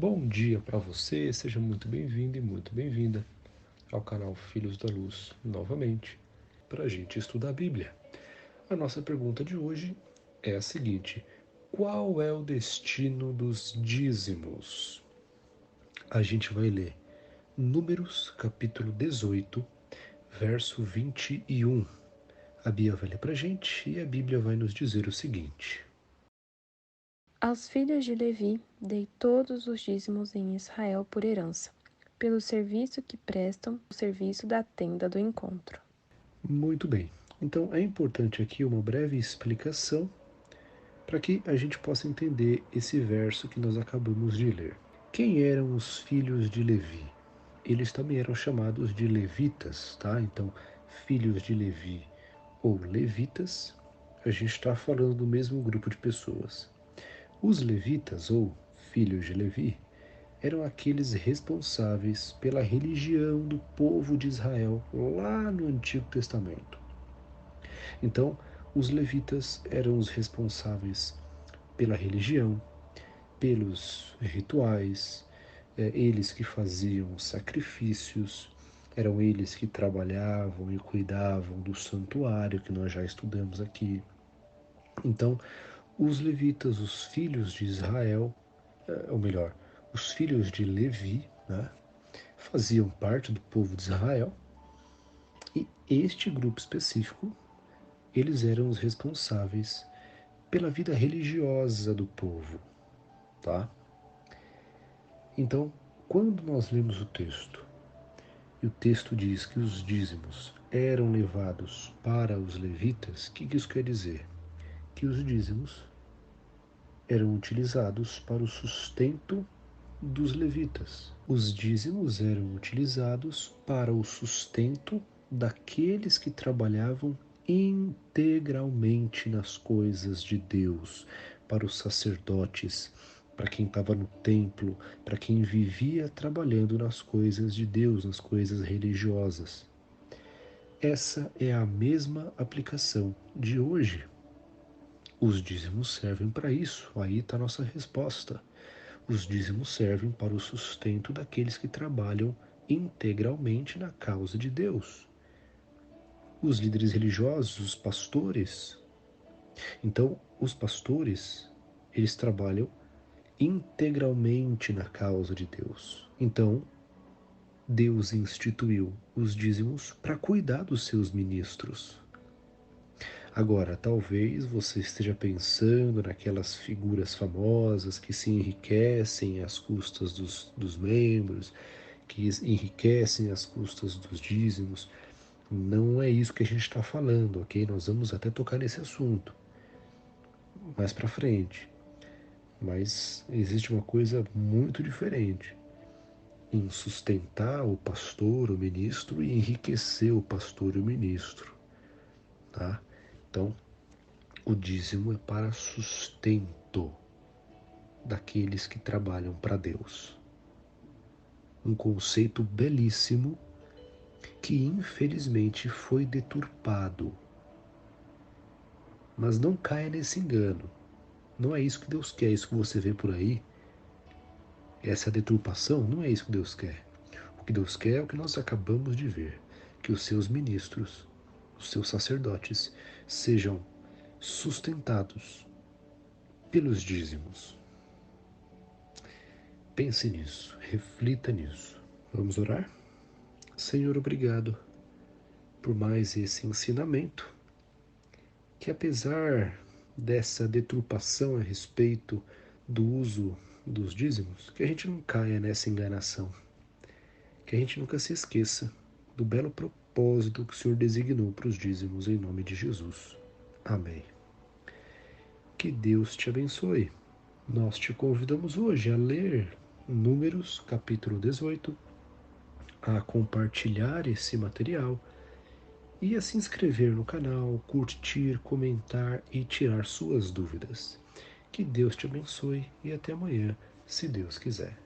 Bom dia para você, seja muito bem-vindo e muito bem-vinda ao canal Filhos da Luz novamente, para a gente estudar a Bíblia. A nossa pergunta de hoje é a seguinte: qual é o destino dos dízimos? A gente vai ler Números, capítulo 18, verso 21. A Bíblia vai ler para a gente e a Bíblia vai nos dizer o seguinte: Aos filhos de Levi dei todos os dízimos em Israel por herança, pelo serviço que prestam o serviço da tenda do encontro. Muito bem. Então é importante aqui uma breve explicação para que a gente possa entender esse verso que nós acabamos de ler. Quem eram os filhos de Levi? Eles também eram chamados de levitas, tá? Então, filhos de Levi ou levitas, a gente está falando do mesmo grupo de pessoas. Os levitas ou filhos de Levi eram aqueles responsáveis pela religião do povo de Israel lá no Antigo Testamento. Então, os levitas eram os responsáveis pela religião, pelos rituais, eles que faziam sacrifícios, eram eles que trabalhavam e cuidavam do santuário que nós já estudamos aqui. Então, os levitas, os filhos de Israel, ou melhor, os filhos de Levi, né, faziam parte do povo de Israel, e este grupo específico, eles eram os responsáveis pela vida religiosa do povo, tá? Então, quando nós lemos o texto, e o texto diz que os dízimos eram levados para os levitas, o que isso quer dizer? Que os dízimos eram utilizados para o sustento dos levitas. Os dízimos eram utilizados para o sustento daqueles que trabalhavam integralmente nas coisas de Deus, para os sacerdotes, para quem estava no templo, para quem vivia trabalhando nas coisas de Deus, nas coisas religiosas. Essa é a mesma aplicação de hoje. Os dízimos servem para isso, aí está a nossa resposta. Os dízimos servem para o sustento daqueles que trabalham integralmente na causa de Deus. Os líderes religiosos, os pastores. Então, os pastores, eles trabalham integralmente na causa de Deus. Então, Deus instituiu os dízimos para cuidar dos seus ministros. Agora, talvez você esteja pensando naquelas figuras famosas que se enriquecem às custas dos membros, que enriquecem às custas dos dízimos. Não é isso que a gente está falando, ok? Nós vamos até tocar nesse assunto mais para frente. Mas existe uma coisa muito diferente em sustentar o pastor, o ministro, e enriquecer o pastor e o ministro, tá? Então, o dízimo é para sustento daqueles que trabalham para Deus. Um conceito belíssimo que infelizmente foi deturpado. Mas não caia nesse engano. Não é isso que Deus quer, isso que você vê por aí. Essa deturpação não é isso que Deus quer. O que Deus quer é o que nós acabamos de ver, que os seus ministros, os seus sacerdotes, sejam sustentados pelos dízimos. Pense nisso, reflita nisso. Vamos orar? Senhor, obrigado por mais esse ensinamento, que apesar dessa deturpação a respeito do uso dos dízimos, que a gente não caia nessa enganação, que a gente nunca se esqueça do belo propósito que o Senhor designou para os dízimos em nome de Jesus. Amém. Que Deus te abençoe. Nós te convidamos hoje a ler Números, capítulo 18, a compartilhar esse material e a se inscrever no canal, curtir, comentar e tirar suas dúvidas. Que Deus te abençoe e até amanhã, se Deus quiser.